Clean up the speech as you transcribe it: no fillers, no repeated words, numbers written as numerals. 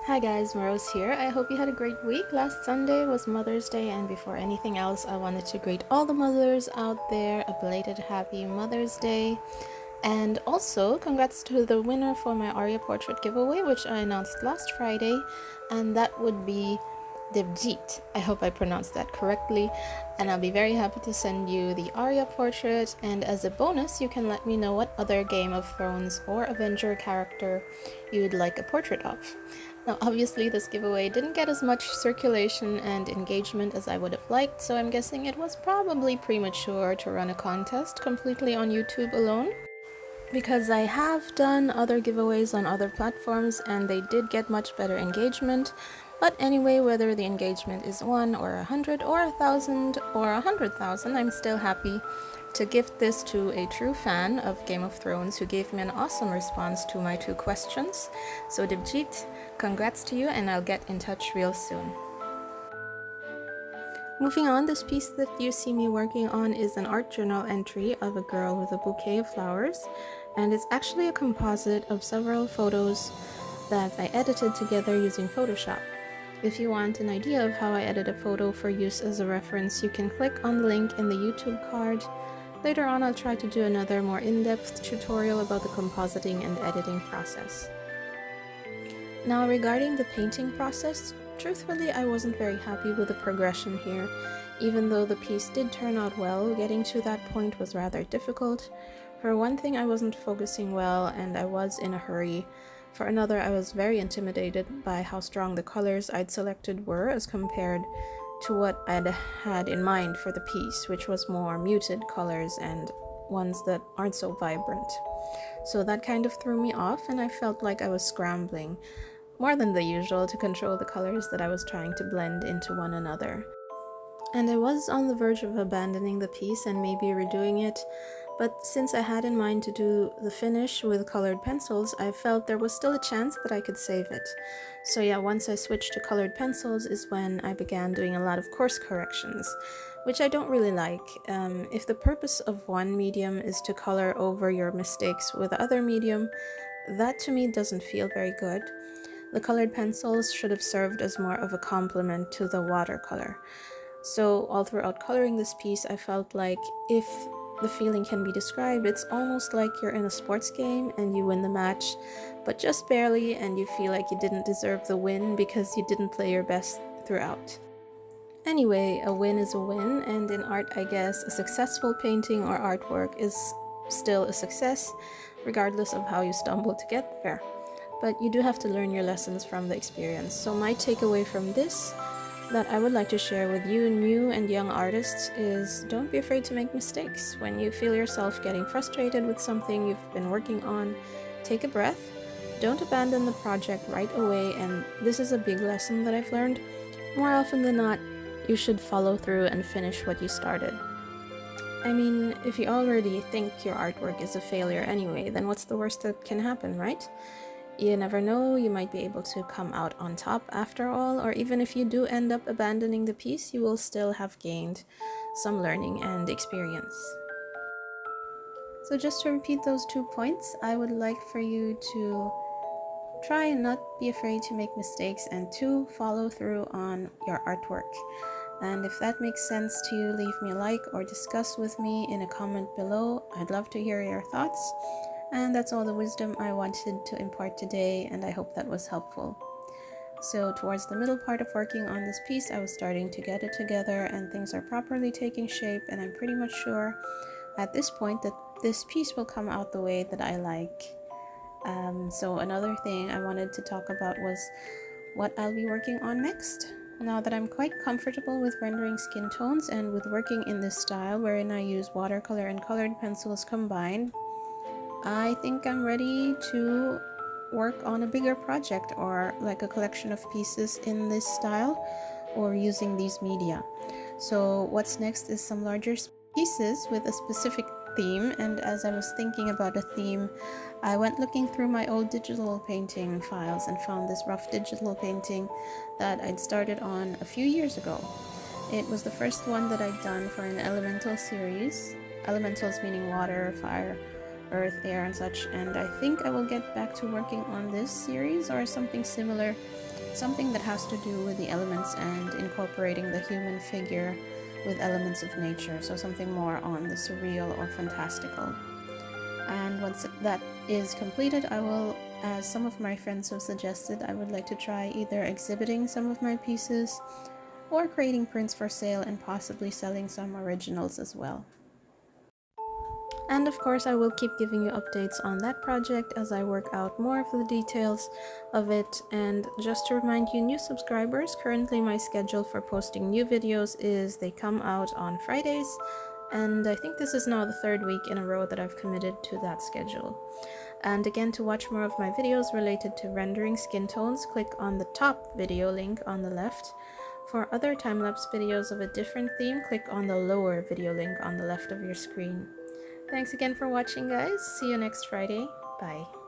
Hi guys, Marose here. I hope you had a great week. Last Sunday was Mother's Day, and before anything else, I wanted to greet all the mothers out there a belated happy Mother's Day. And also, congrats to the winner for my Arya portrait giveaway, which I announced last Friday, and that would be Devjit. I hope I pronounced that correctly, and I'll be very happy to send you the Arya portrait. And as a bonus, you can let me know what other Game of Thrones or Avenger character you'd like a portrait of. Now, obviously, this giveaway didn't get as much circulation and engagement as I would have liked, so I'm guessing it was probably premature to run a contest completely on YouTube alone, because I have done other giveaways on other platforms and they did get much better engagement. But anyway, whether the engagement is 1 or 100 or 1,000 or 100,000, I'm still happy to gift this to a true fan of Game of Thrones who gave me an awesome response to my 2 questions. So Devjit, congrats to you, and I'll get in touch real soon. Moving on, this piece that you see me working on is an art journal entry of a girl with a bouquet of flowers, and it's actually a composite of several photos that I edited together using Photoshop. If you want an idea of how I edit a photo for use as a reference, you can click on the link in the YouTube card. Later on, I'll try to do another more in-depth tutorial about the compositing and editing process. Now, regarding the painting process, truthfully, I wasn't very happy with the progression here. Even though the piece did turn out well, getting to that point was rather difficult. For one thing, I wasn't focusing well and I was in a hurry. For another, I was very intimidated by how strong the colors I'd selected were as compared to what I'd had in mind for the piece, which was more muted colors and ones that aren't so vibrant. So that kind of threw me off, and I felt like I was scrambling more than the usual to control the colors that I was trying to blend into one another. And I was on the verge of abandoning the piece and maybe redoing it, but since I had in mind to do the finish with colored pencils, I felt there was still a chance that I could save it. So yeah, once I switched to colored pencils is when I began doing a lot of course corrections, which I don't really like. If the purpose of one medium is to color over your mistakes with other medium, that to me doesn't feel very good. The colored pencils should have served as more of a complement to the watercolor. So all throughout coloring this piece, I felt like if the feeling can be described, it's almost like you're in a sports game and you win the match, but just barely, and you feel like you didn't deserve the win because you didn't play your best throughout. Anyway, a win is a win, and in art, I guess, a successful painting or artwork is still a success, regardless of how you stumble to get there. But you do have to learn your lessons from the experience. So my takeaway from this that I would like to share with you new and young artists is don't be afraid to make mistakes. When you feel yourself getting frustrated with something you've been working on, take a breath. Don't abandon the project right away, and this is a big lesson that I've learned. More often than not, you should follow through and finish what you started. I mean, if you already think your artwork is a failure anyway, then what's the worst that can happen, right? You never know, you might be able to come out on top after all, or even if you do end up abandoning the piece, you will still have gained some learning and experience. So just to repeat those 2 points, I would like for you to try and not be afraid to make mistakes, and 2, follow through on your artwork. And if that makes sense to you, leave me a like or discuss with me in a comment below. I'd love to hear your thoughts. And that's all the wisdom I wanted to impart today, and I hope that was helpful. So towards the middle part of working on this piece, I was starting to get it together and things are properly taking shape, and I'm pretty much sure at this point that this piece will come out the way that I like. So another thing I wanted to talk about was what I'll be working on next. Now that I'm quite comfortable with rendering skin tones and with working in this style wherein I use watercolor and colored pencils combined, I think I'm ready to work on a bigger project, or like a collection of pieces in this style or using these media. So what's next is some larger pieces with a specific theme, and as I was thinking about a theme, I went looking through my old digital painting files and found this rough digital painting that I'd started on a few years ago. It was the first one that I'd done for an elemental series, elementals meaning water, fire, earth, air, and such. And I think I will get back to working on this series or something similar, something that has to do with the elements and incorporating the human figure with elements of nature, so something more on the surreal or fantastical. And once that is completed, I will, as some of my friends have suggested, I would like to try either exhibiting some of my pieces or creating prints for sale and possibly selling some originals as well. And of course, I will keep giving you updates on that project as I work out more of the details of it. And just to remind you new subscribers, currently my schedule for posting new videos is they come out on Fridays, and I think this is now the 3rd week in a row that I've committed to that schedule. And again, to watch more of my videos related to rendering skin tones, click on the top video link on the left. For other time-lapse videos of a different theme, click on the lower video link on the left of your screen. Thanks again for watching, guys. See you next Friday. Bye.